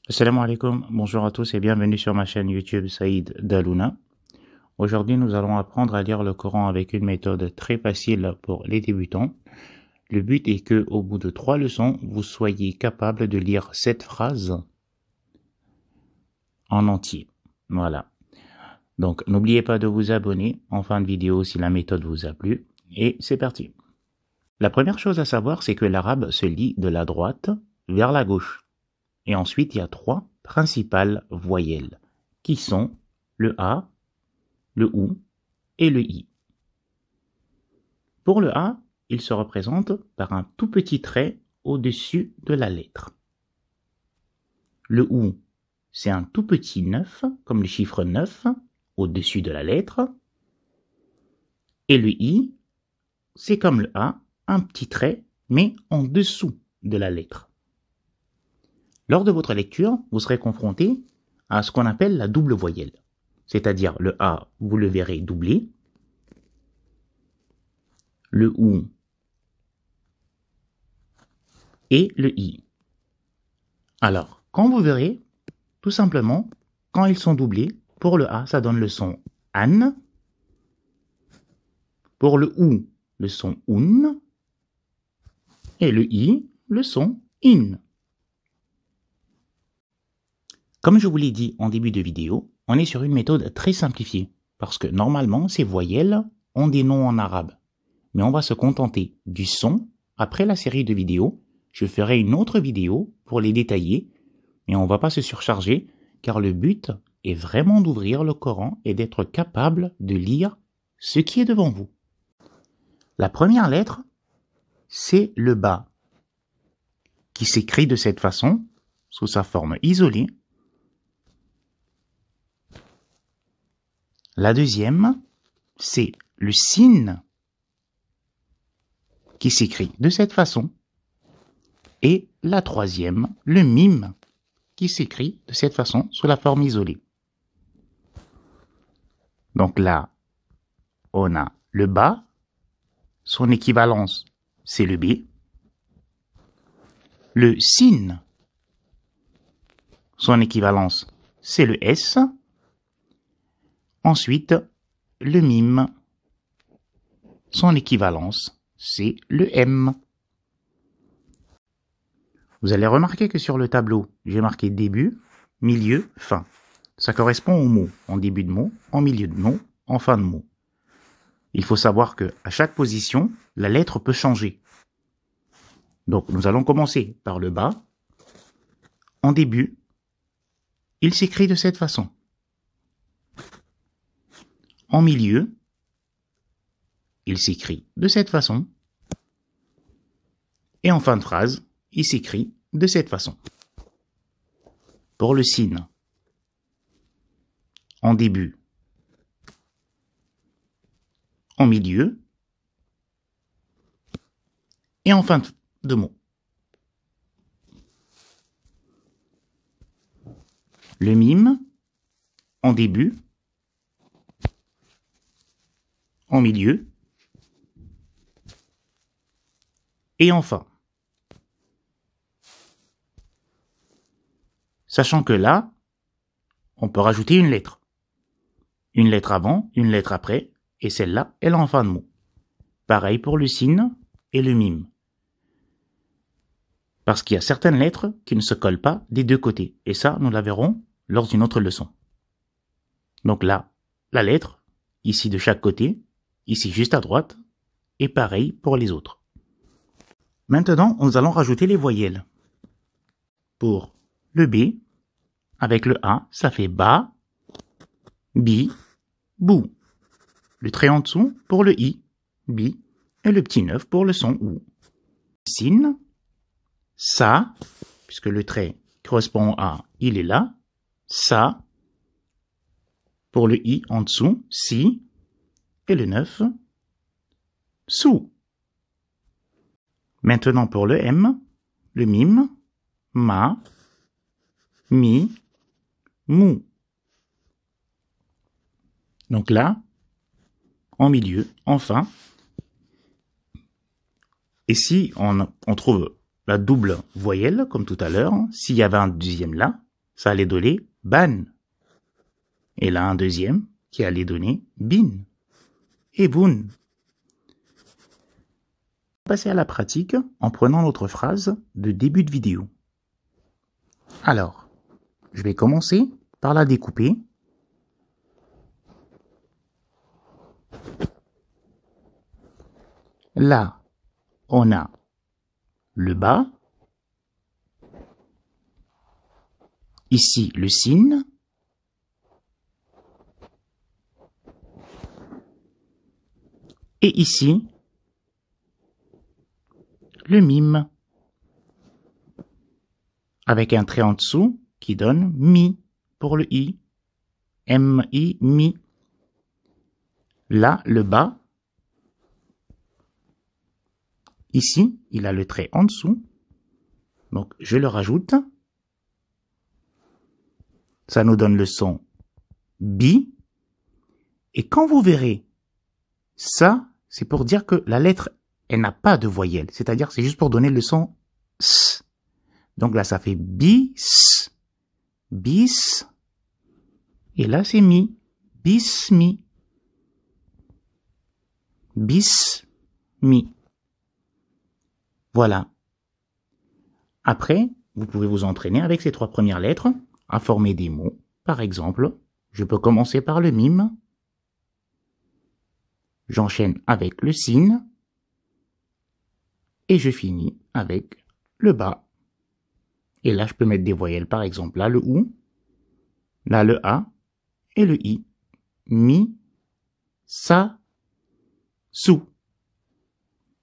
Assalamu alaikum, bonjour à tous et bienvenue sur ma chaîne YouTube Saïd Dalouna. Aujourd'hui, nous allons apprendre à lire le Coran avec une méthode très facile pour les débutants. Le but est que, au bout de 3 leçons, vous soyez capable de lire cette phrase en entier. Voilà. Donc, n'oubliez pas de vous abonner en fin de vidéo si la méthode vous a plu. Et c'est parti. La première chose à savoir, c'est que l'arabe se lit de la droite vers la gauche. Et ensuite, il y a 3 principales voyelles, qui sont le A, le OU et le I. Pour le A, il se représente par un tout petit trait au-dessus de la lettre. Le OU, c'est un tout petit 9, comme le chiffre 9, au-dessus de la lettre. Et le I, c'est comme le A, un petit trait, mais en dessous de la lettre. Lors de votre lecture, vous serez confronté à ce qu'on appelle la double voyelle. C'est-à-dire le A, vous le verrez doublé. Le OU et le I. Alors, quand vous verrez, tout simplement, quand ils sont doublés, pour le A, ça donne le son an. Pour le OU, le son un. Et le I, le son in. Comme je vous l'ai dit en début de vidéo, on est sur une méthode très simplifiée, parce que normalement, ces voyelles ont des noms en arabe. Mais on va se contenter du son. Après la série de vidéos, je ferai une autre vidéo pour les détailler, mais on ne va pas se surcharger, car le but est vraiment d'ouvrir le Coran et d'être capable de lire ce qui est devant vous. La première lettre, c'est le ba, qui s'écrit de cette façon, sous sa forme isolée. La deuxième, c'est le sin, qui s'écrit de cette façon. Et la troisième, le mim, qui s'écrit de cette façon, sous la forme isolée. Donc là, on a le ba, son équivalence, c'est le b. Le sin, son équivalence, c'est le s. Ensuite, le mim, son équivalence, c'est le M. Vous allez remarquer que sur le tableau, j'ai marqué début, milieu, fin. Ça correspond au mot, en début de mot, en milieu de mot, en fin de mot. Il faut savoir que à chaque position, la lettre peut changer. Donc, nous allons commencer par le bas. En début, il s'écrit de cette façon. En milieu, il s'écrit de cette façon. Et en fin de phrase, il s'écrit de cette façon. Pour le sin, en début, en milieu, et en fin de mot. Le mime, en début, en milieu, et en fin. Sachant que là, on peut rajouter une lettre. Une lettre avant, une lettre après, et celle-là, elle est en fin de mot. Pareil pour le sin et le mime. Parce qu'il y a certaines lettres qui ne se collent pas des deux côtés. Et ça, nous la verrons lors d'une autre leçon. Donc là, la lettre, ici de chaque côté, ici juste à droite, et pareil pour les autres. Maintenant, nous allons rajouter les voyelles. Pour le B, avec le A, ça fait ba, bi, bou. Le trait en dessous pour le I, bi, et le petit 9 pour le son OU. Sin, sa, puisque le trait correspond à il est là, sa, pour le I en dessous, si, et le 9, sous. Maintenant pour le M, le mime, ma, mi, mou. Donc là, en milieu, enfin. Et si on trouve la double voyelle, comme tout à l'heure, s'il y avait un deuxième là, ça allait donner ban. Et là, un deuxième qui allait donner bin et boun. On va passer à la pratique en prenant notre phrase de début de vidéo. Alors, je vais commencer par la découper. Là, on a le bas. Ici, le sin. Et ici, le mime. Avec un trait en dessous qui donne mi pour le i. M-I, mi. Là, le bas. Ici, il a le trait en dessous. Donc, je le rajoute. Ça nous donne le son bi. Et quand vous verrez ça, c'est pour dire que la lettre, elle n'a pas de voyelle. C'est-à-dire, c'est juste pour donner le son s. Donc là, ça fait bis, bis. Et là, c'est mi, bis, mi. Bis, mi. Voilà. Après, vous pouvez vous entraîner avec ces 3 premières lettres à former des mots. Par exemple, je peux commencer par le mime. J'enchaîne avec le sin. Et je finis avec le bas. Et là, je peux mettre des voyelles. Par exemple, là, le ou. Là, le a. Et le i. Mi. Sa. Sou.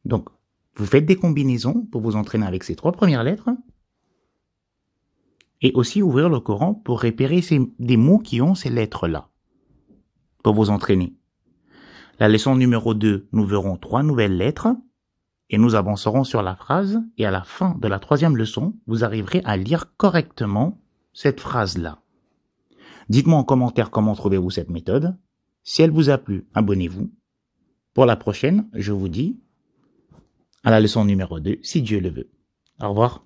Donc, vous faites des combinaisons pour vous entraîner avec ces 3 premières lettres. Et aussi ouvrir le Coran pour repérer des mots qui ont ces lettres-là. Pour vous entraîner. La leçon numéro 2, nous verrons 3 nouvelles lettres. Et nous avancerons sur la phrase. Et à la fin de la 3e leçon, vous arriverez à lire correctement cette phrase-là. Dites-moi en commentaire comment trouvez-vous cette méthode. Si elle vous a plu, abonnez-vous. Pour la prochaine, je vous dis à la leçon numéro 2, si Dieu le veut. Au revoir.